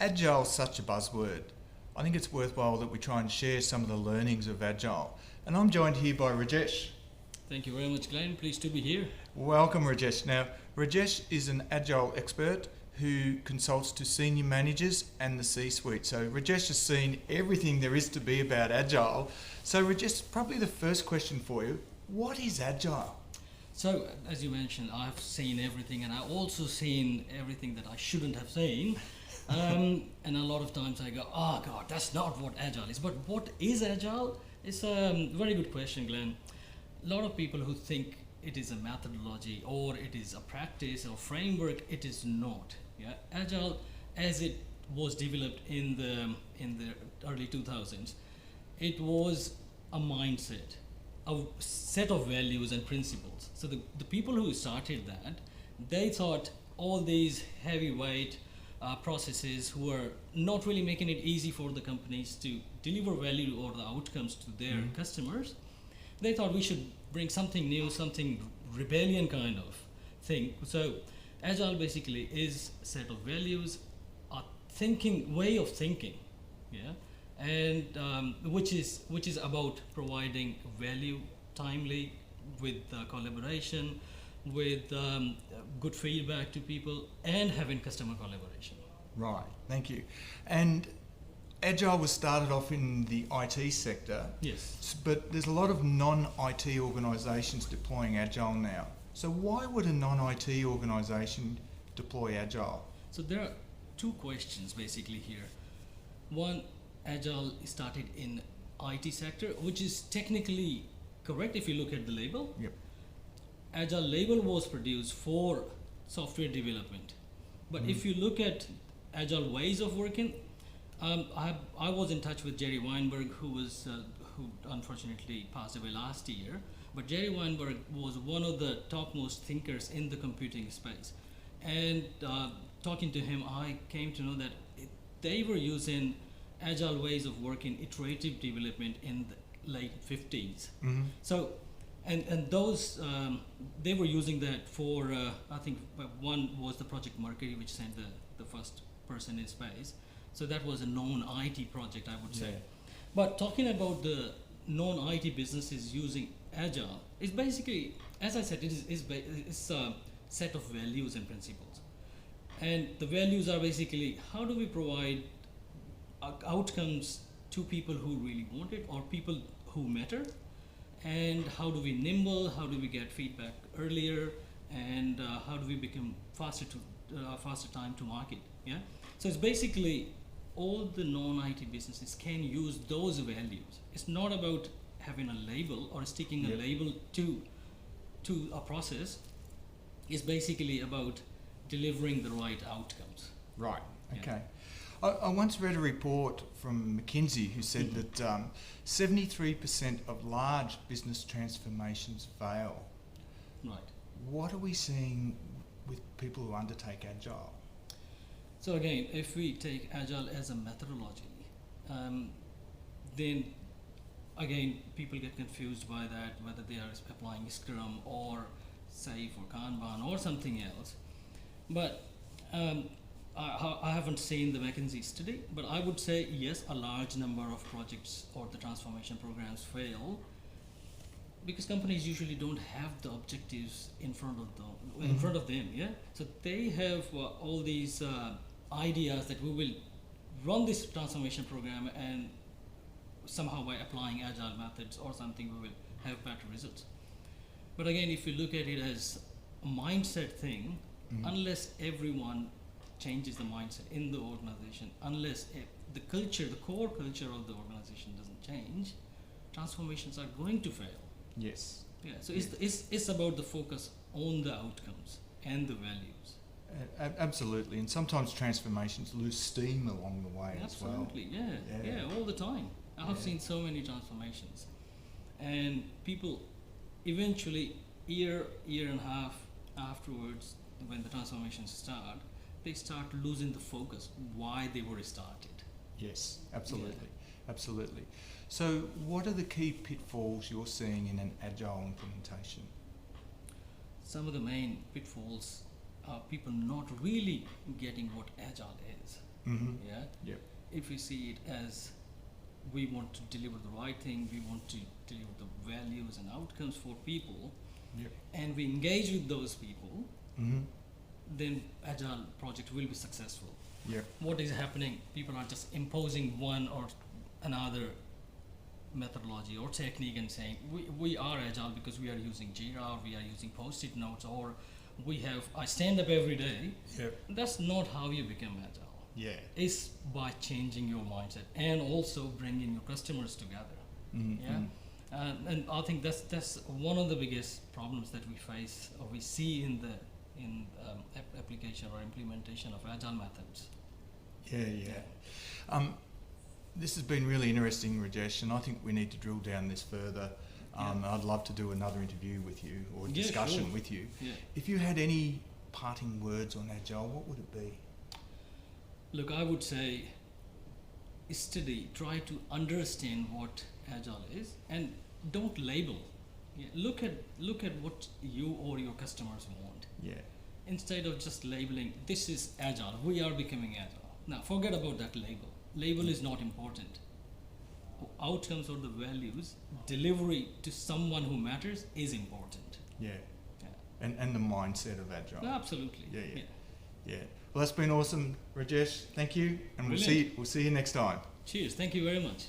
Agile is such a buzzword. I think it's worthwhile that we try and share some of the learnings of Agile. And I'm joined here by Rajesh. Thank you very much, Glenn. Pleased to be here. Welcome, Rajesh. Now, Rajesh is an Agile expert who consults to senior managers and the C-suite. So Rajesh has seen everything there is to be about Agile. So Rajesh, probably the first question for you, what is Agile? So, as you mentioned, I've seen everything, and I've also seen everything that I shouldn't have seen. And a lot of times I go, oh God, that's not what Agile is. But what is Agile? It's a very good question, Glenn. A lot of people who think it is a methodology or it is a practice or framework, it is not. Yeah, Agile, as it was developed in the early 2000s, it was a mindset, a set of values and principles. So the people who started that, they thought all these heavyweight processes were not really making it easy for the companies to deliver value or the outcomes to their customers. They thought we should bring something new, something rebellion kind of thing. So Agile basically is a set of values, a way of thinking, yeah, and which is about providing value timely, with collaboration, with good feedback to people, and having customer collaboration. Right, thank you. And Agile was started off in the IT sector. Yes. But there's a lot of non-IT organisations deploying Agile now. So why would a non-IT organisation deploy Agile? So there are two questions basically here. One, Agile started in IT sector, which is technically correct if you look at the label. Yep. Agile label was produced for software development. But if you look at Agile ways of working, I was in touch with Jerry Weinberg, who unfortunately passed away last year. But Jerry Weinberg was one of the topmost thinkers in the computing space. And talking to him, I came to know that they were using Agile ways of working, iterative development in the late 50s. So, and those, they were using that for, I think one was the Project Mercury, which sent the first person in space. So that was a non-IT project, I would say. Yeah. But talking about the non-IT businesses using Agile, it's basically, as I said, it's a set of values and principles. And the values are basically, how do we provide outcomes to people who really want it or people who matter? And how do we nimble, how do we get feedback earlier, and how do we become faster time to market? Yeah. So it's basically all the non-IT businesses can use those values. It's not about having a label or sticking a label to a process. It's basically about delivering the right outcomes. Right, Yeah. okay. I once read a report from McKinsey who said that 73% of large business transformations fail. Right. What are we seeing with people who undertake Agile? So again, if we take Agile as a methodology, then again, people get confused by that, whether they are applying Scrum or SAFe or Kanban or something else. But I haven't seen the McKinsey study, but I would say yes, a large number of projects or the transformation programs fail because companies usually don't have the objectives in front of them. Yeah, so they have all these ideas that we will run this transformation program, and somehow by applying Agile methods or something, we will have better results. But again, if you look at it as a mindset thing, unless everyone changes the mindset in the organization, unless the core culture of the organization doesn't change, transformations are going to fail. Yes. Yeah. So it's about the focus on the outcomes and the values. Absolutely, and sometimes transformations lose steam along the way as well. Absolutely, yeah, all the time. I have seen so many transformations, and people eventually, year and a half afterwards, when the transformations start, they start losing the focus why they were started. Yes, absolutely, absolutely. So, what are the key pitfalls you're seeing in an Agile implementation? Some of the main pitfalls are people not really getting what Agile is. Mm-hmm. Yeah. Yep. If we see it as we want to deliver the right thing, we want to deliver the values and outcomes for people, Yep. and we engage with those people, Mm-hmm. then Agile project will be successful. Yep. What is happening? People are just imposing one or another methodology or technique and saying we are Agile because we are using Jira, or we are using Post-it notes, or I stand up every day. Yep. That's not how you become Agile. Yeah. It's by changing your mindset and also bringing your customers together. Mm-hmm. Yeah, and I think that's one of the biggest problems that we face or we see in the application or implementation of Agile methods. Yeah. This has been really interesting, Rajesh, and I think we need to drill down this further. I'd love to do another interview with you or Yeah, discussion sure. with you. Yeah. If you had any parting words on Agile, what would it be? Look, I would say try to understand what Agile is, and don't label. Yeah, look at what you or your customers want. Yeah. Instead of just labeling, this is Agile, we are becoming Agile. Now, forget about that label. Label is not important. Outcomes or the values, delivery to someone who matters is important. Yeah. Yeah. And the mindset of Agile. Absolutely. Yeah. Well, that's been awesome, Rajesh. Thank you, and Brilliant. we'll see you next time. Cheers. Thank you very much.